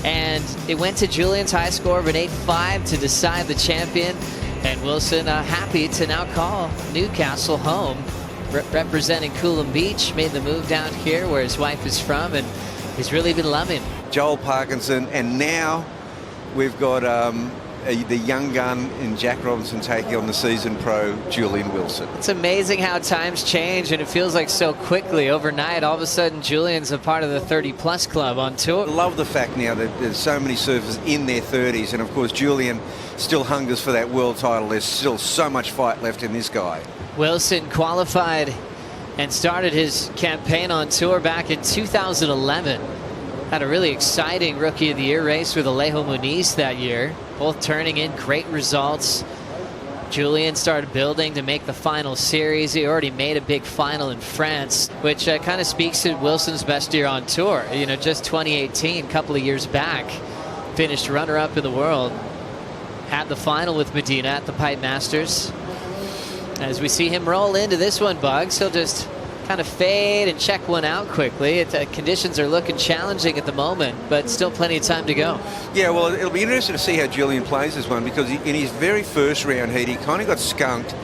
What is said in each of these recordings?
And it went to Julian's high score of an 8-5 to decide the champion. And Wilson happy to now call Newcastle home, representing Coolum Beach. Made the move down here where his wife is from, and he's really been loving Joel Parkinson, and now we've got the young gun in Jack Robinson taking on the seasoned pro Julian Wilson. It's amazing how times change, and it feels like so quickly. Overnight, all of a sudden, Julian's a part of the 30-plus club on tour. I love the fact now that there's so many surfers in their 30s, and of course Julian still hungers for that world title. There's still so much fight left in this guy. Wilson qualified and started his campaign on tour back in 2011. Had a really exciting Rookie of the Year race with Alejo Muniz that year, both turning in great results. Julian started building to make the final series. He already made a big final in France, which kind of speaks to Wilson's best year on tour. You know, just 2018, a couple of years back, finished runner-up in the world. Had the final with Medina at the Pipe Masters. As we see him roll into this one, Bugs, he'll just kind of fade and check one out quickly. Conditions are looking challenging at the moment, but still plenty of time to go. Yeah, well, it'll be interesting to see how Julian plays this one, because in his very first round heat, he kind of got skunked.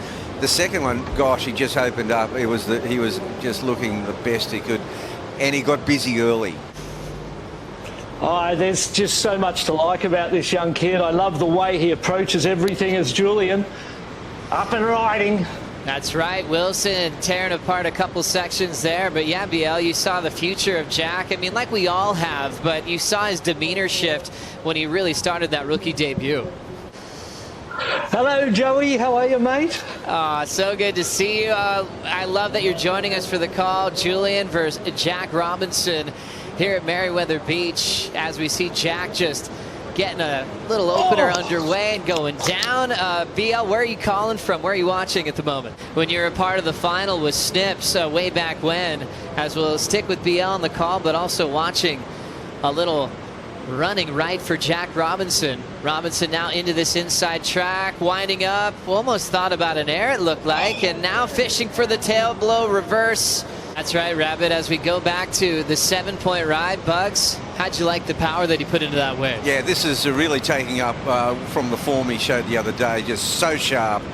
The second one, gosh, he just opened up. He was just looking the best he could, and he got busy early. Oh, there's just so much to like about this young kid. I love the way he approaches everything as Julian. Up and riding. That's right, Wilson tearing apart a couple sections there. But yeah, BL, you saw the future of Jack. I mean, like we all have, but you saw his demeanor shift when he really started that rookie debut. Hello, Joey. How are you, mate? So good to see you. I love that you're joining us for the call. Julian versus Jack Robinson here at Meriwether Beach, as we see Jack just getting a little opener underway and going down. BL, where are you calling from? Where are you watching at the moment? When you're a part of the final with Snips way back when, as we'll stick with BL on the call, but also watching a little running right for Jack Robinson. Robinson now into this inside track, winding up. Almost thought about an air, it looked like, and now fishing for the tail blow reverse. That's right, Rabbit. As we go back to the 7-point ride, Bugs, how'd you like the power that he put into that wave? Yeah, this is really taking up from the form he showed the other day. Just so sharp.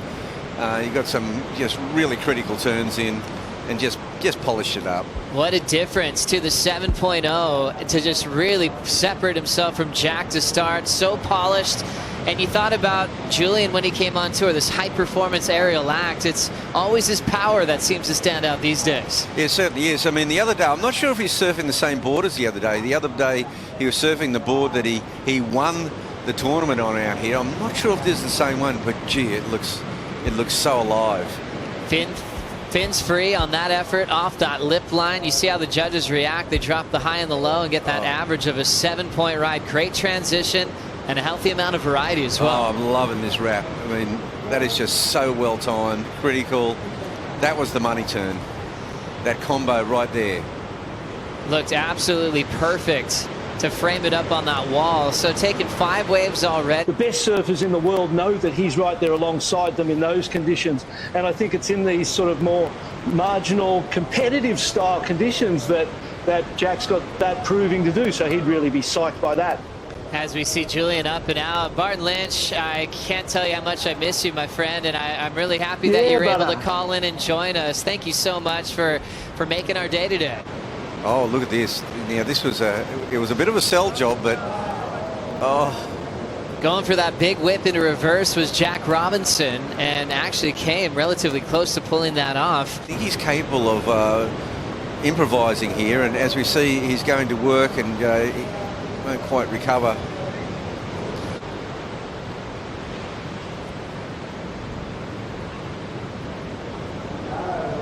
He got some just really critical turns in and just polished it up. What a difference to the 7.0 to just really separate himself from Jack to start. So polished. And you thought about Julian when he came on tour, this high-performance aerial act. It's always his power that seems to stand out these days. Yeah, it certainly is. I mean, the other day, I'm not sure if he's surfing the same board as the other day. The other day, he was surfing the board that he won the tournament on out here. I'm not sure if this is the same one, but gee, it looks so alive. Fins free on that effort off that lip line. You see how the judges react. They drop the high and the low and get that average of a 7-point ride. Great transition. And a healthy amount of variety as well. Oh, I'm loving this wrap. I mean, that is just so well timed, critical. That was the money turn. That combo right there. Looked absolutely perfect to frame it up on that wall. So taking 5 waves already. The best surfers in the world know that he's right there alongside them in those conditions. And I think it's in these sort of more marginal, competitive style conditions that Jack's got that proving to do. So he'd really be psyched by that. As we see Julian up and out. Barton Lynch, I can't tell you how much I miss you, my friend, and I'm really happy that you're able to call in and join us. Thank you so much for making our day today. Oh, look at this. Yeah, this was it was a bit of a sell job, but Going for that big whip into reverse was Jack Robinson, and actually came relatively close to pulling that off. I think he's capable of improvising here, and as we see, he's going to work and he won't quite recover.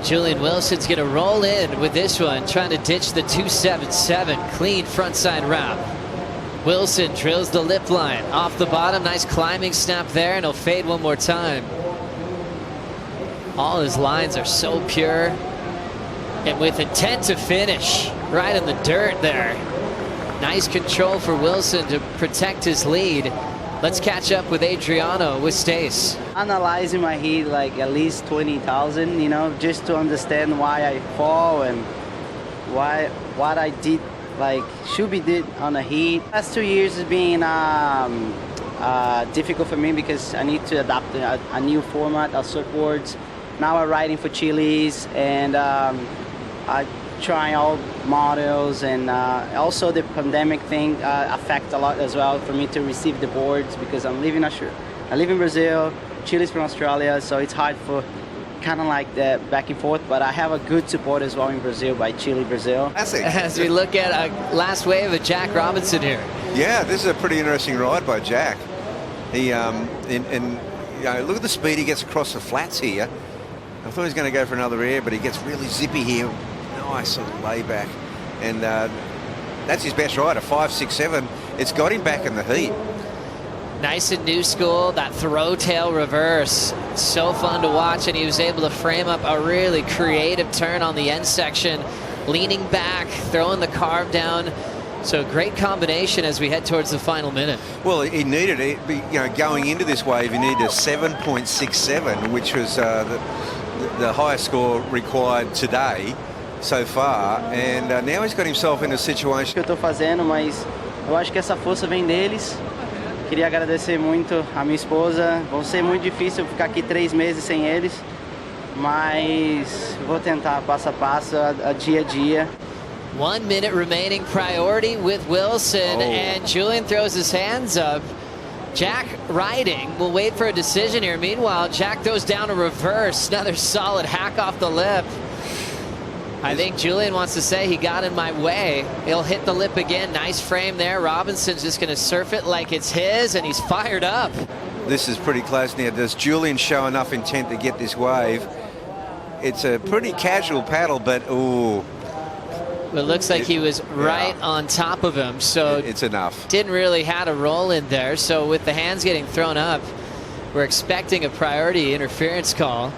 Julian Wilson's going to roll in with this one, trying to ditch the 277. Clean frontside wrap. Wilson drills the lip line off the bottom. Nice climbing snap there, and he'll fade one more time. All his lines are so pure and with intent to finish right in the dirt there. Nice control for Wilson to protect his lead. Let's catch up with Adriano with Stace. Analyzing my heat like at least 20,000, you know, just to understand why I fall and what I did like should be did on the heat. Last 2 years has been difficult for me because I need to adapt a new format of surfboards. Now I'm riding for Chilis, and I try all models, and also the pandemic thing affect a lot as well for me to receive the boards because I live in Brazil, Chile's from Australia, so it's hard for kind of like the back and forth, but I have a good support as well in Brazil by Chile, Brazil. As we look at a last wave of Jack Robinson here. Yeah, this is a pretty interesting ride by Jack. He, look at the speed he gets across the flats here. I thought he was going to go for another air, but he gets really zippy here. Nice sort of layback. And that's his best ride, a 5.67. It's got him back in the heat. Nice and new school, that throw tail reverse. So fun to watch, and he was able to frame up a really creative turn on the end section, leaning back, throwing the carve down. So great combination as we head towards the final minute. Well, he needed it. Going into this wave, he needed a 7.67, which was the highest score required today so far. And now he's got himself in a situation. Que eu tô fazendo, mas eu acho que essa força vem deles. Queria agradecer muito a minha esposa. Vai ser muito difícil ficar aqui 3 meses sem eles, mas vou tentar passo a passo, a dia a dia. 1 minute remaining, priority with Wilson, and Julian throws his hands up. Jack riding, will wait for a decision here. Meanwhile, Jack throws down a reverse, another solid hack off the lip. I think Julian wants to say he got in my way. He'll hit the lip again. Nice frame there. Robinson's just going to surf it like it's his, and he's fired up. This is pretty close now. Does Julian show enough intent to get this wave? It's a pretty casual paddle, but ooh. It looks like he was right on top of him, so it's enough. Didn't really have a roll in there. So with the hands getting thrown up, we're expecting a priority interference call.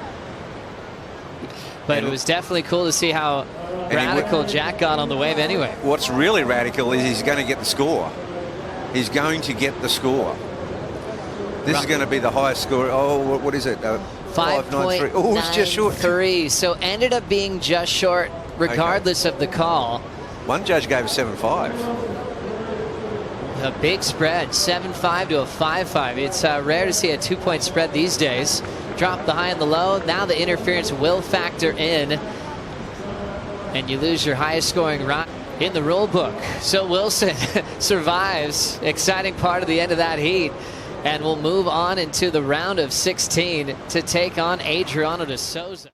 But it was definitely cool to see how radical Jack got on the wave anyway. What's really radical is he's going to get the score. He's going to get the score. This is going to be the highest score. Oh, what is it? 5.93. Oh, it's just short. 3. So ended up being just short regardless of the call. One judge gave a 7.5. A big spread, 7.5 to a 5.5. It's rare to see a 2-point spread these days. Drop the high and the low. Now the interference will factor in, and you lose your highest scoring ride in the rule book. So Wilson survives. Exciting part of the end of that heat, and we'll move on into the round of 16 to take on Adriano de Souza.